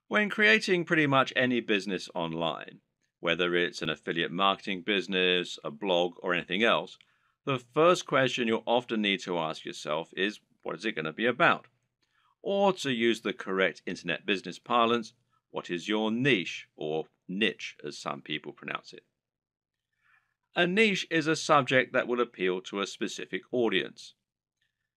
When creating pretty much any business online, whether it's an affiliate marketing business, a blog, or anything else, the first question you'll often need to ask yourself is what is it going to be about? Or to use the correct internet business parlance, what is your niche, or niche as some people pronounce it? A niche is a subject that will appeal to a specific audience.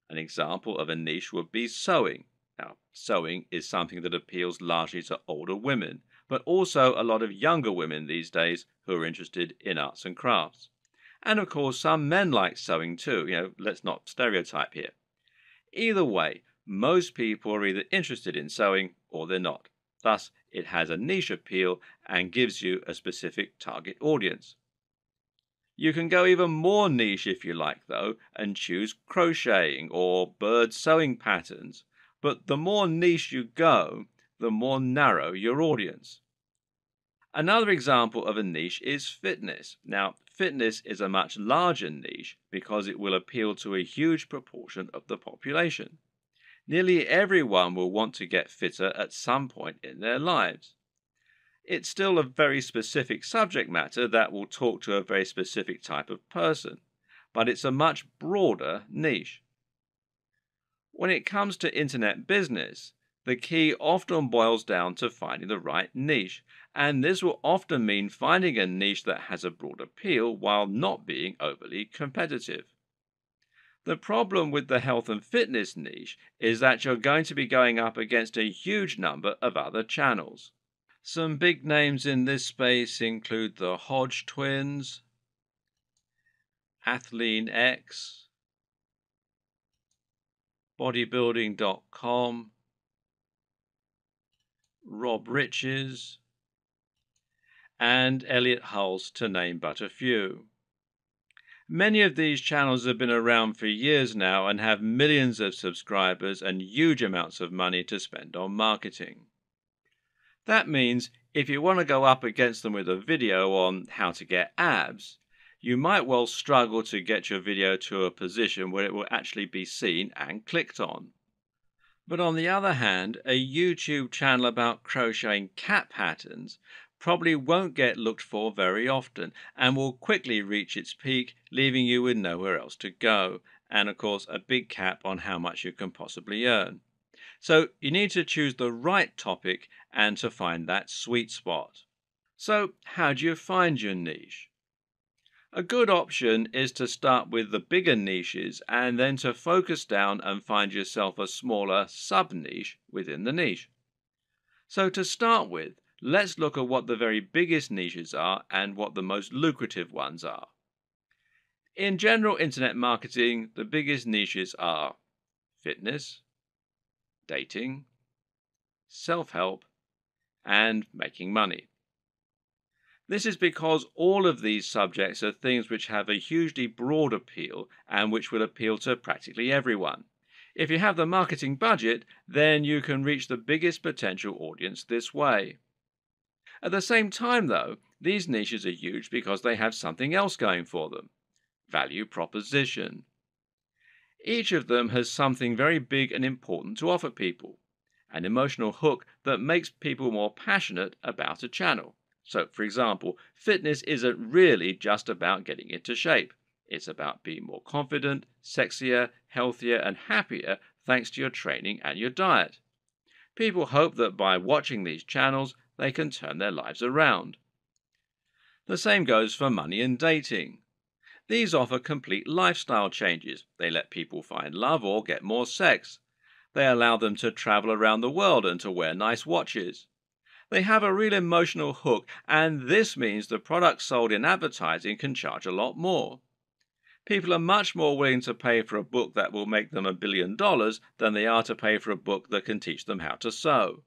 An example of a niche would be sewing. Now, sewing is something that appeals largely to older women, but also a lot of younger women these days who are interested in arts and crafts. And of course, some men like sewing too. Let's not stereotype here. Either way, most people are either interested in sewing or they're not. Thus, it has a niche appeal and gives you a specific target audience. You can go even more niche if you like, though, and choose crocheting or bird sewing patterns. But the more niche you go, the more narrow your audience. Another example of a niche is fitness. Now, fitness is a much larger niche because it will appeal to a huge proportion of the population. Nearly everyone will want to get fitter at some point in their lives. It's still a very specific subject matter that will talk to a very specific type of person, but it's a much broader niche. When it comes to internet business, the key often boils down to finding the right niche, and this will often mean finding a niche that has a broad appeal while not being overly competitive. The problem with the health and fitness niche is that you're going to be going up against a huge number of other channels. Some big names in this space include the Hodge twins, Athlean X, bodybuilding.com, Rob Riches, and Elliot Hulse, to name but a few. Many of these channels have been around for years now and have millions of subscribers and huge amounts of money to spend on marketing. That means if you want to go up against them with a video on how to get abs, you might well struggle to get your video to a position where it will actually be seen and clicked on. But on the other hand, a YouTube channel about crocheting cat patterns probably won't get looked for very often and will quickly reach its peak, leaving you with nowhere else to go, and of course a big cap on how much you can possibly earn. So you need to choose the right topic and to find that sweet spot. So how do you find your niche? A good option is to start with the bigger niches and then to focus down and find yourself a smaller sub-niche within the niche. So to start with, let's look at what the very biggest niches are and what the most lucrative ones are. In general internet marketing, the biggest niches are fitness, dating, self-help, and making money. This is because all of these subjects are things which have a hugely broad appeal and which will appeal to practically everyone. If you have the marketing budget, then you can reach the biggest potential audience this way. At the same time, though, these niches are huge because they have something else going for them: value proposition. Each of them has something very big and important to offer people, an emotional hook that makes people more passionate about a channel. So, for example, fitness isn't really just about getting into shape. It's about being more confident, sexier, healthier, and happier thanks to your training and your diet. People hope that by watching these channels, they can turn their lives around. The same goes for money and dating. These offer complete lifestyle changes. They let people find love or get more sex. They allow them to travel around the world and to wear nice watches. They have a real emotional hook, and this means the products sold in advertising can charge a lot more. People are much more willing to pay for a book that will make them $1 billion than they are to pay for a book that can teach them how to sew.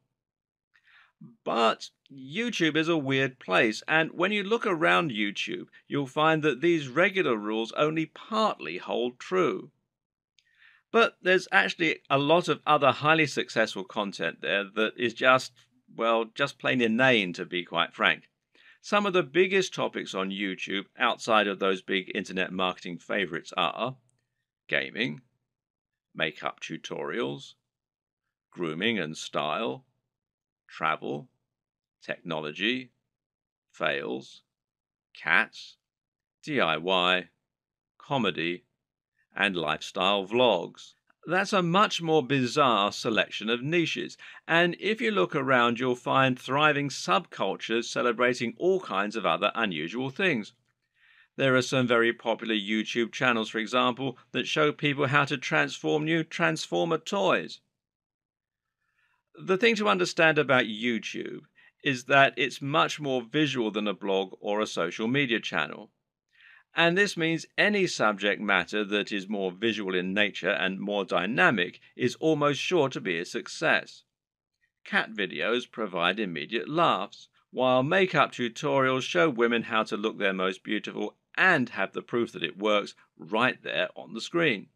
But YouTube is a weird place, and when you look around YouTube, you'll find that these regular rules only partly hold true. But there's actually a lot of other highly successful content there that is just plain inane, to be quite frank. Some of the biggest topics on YouTube outside of those big internet marketing favorites are gaming, makeup tutorials, grooming and style, travel, technology, fails, cats, DIY, comedy, and lifestyle vlogs. That's a much more bizarre selection of niches, and if you look around, you'll find thriving subcultures celebrating all kinds of other unusual things. There are some very popular YouTube channels, for example, that show people how to transform new Transformer toys. The thing to understand about YouTube is that it's much more visual than a blog or a social media channel. And this means any subject matter that is more visual in nature and more dynamic is almost sure to be a success. Cat videos provide immediate laughs, while makeup tutorials show women how to look their most beautiful and have the proof that it works right there on the screen.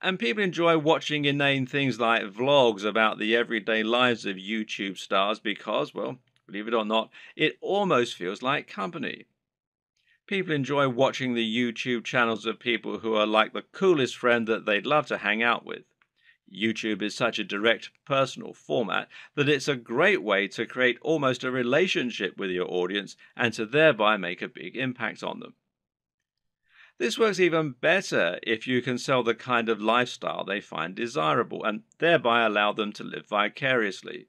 And people enjoy watching inane things like vlogs about the everyday lives of YouTube stars because, well, believe it or not, it almost feels like company. People enjoy watching the YouTube channels of people who are like the coolest friend that they'd love to hang out with. YouTube is such a direct, personal format that it's a great way to create almost a relationship with your audience and to thereby make a big impact on them. This works even better if you can sell the kind of lifestyle they find desirable and thereby allow them to live vicariously.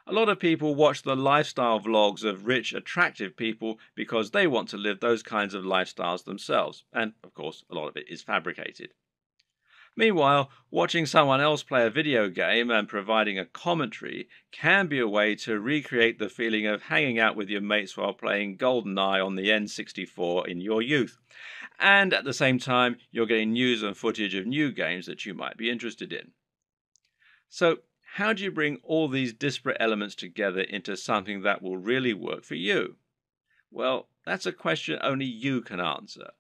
A lot of people watch the lifestyle vlogs of rich, attractive people because they want to live those kinds of lifestyles themselves, and of course, a lot of it is fabricated. Meanwhile, watching someone else play a video game and providing a commentary can be a way to recreate the feeling of hanging out with your mates while playing GoldenEye on the N64 in your youth. And at the same time, you're getting news and footage of new games that you might be interested in. So, how do you bring all these disparate elements together into something that will really work for you? Well, that's a question only you can answer.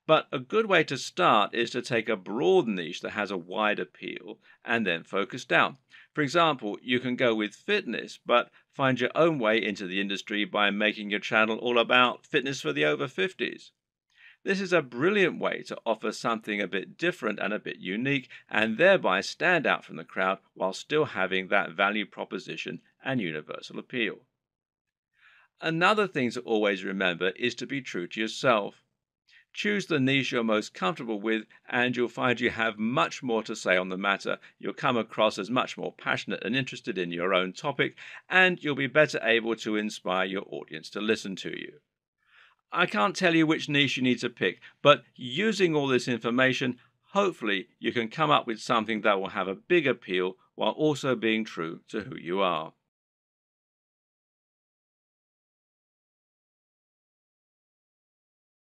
But a good way to start is to take a broad niche that has a wide appeal and then focus down. For example, you can go with fitness, but find your own way into the industry by making your channel all about fitness for the over 50s. This is a brilliant way to offer something a bit different and a bit unique, and thereby stand out from the crowd while still having that value proposition and universal appeal. Another thing to always remember is to be true to yourself. Choose the niche you're most comfortable with, and you'll find you have much more to say on the matter. You'll come across as much more passionate and interested in your own topic, and you'll be better able to inspire your audience to listen to you. I can't tell you which niche you need to pick, but using all this information, hopefully you can come up with something that will have a big appeal while also being true to who you are.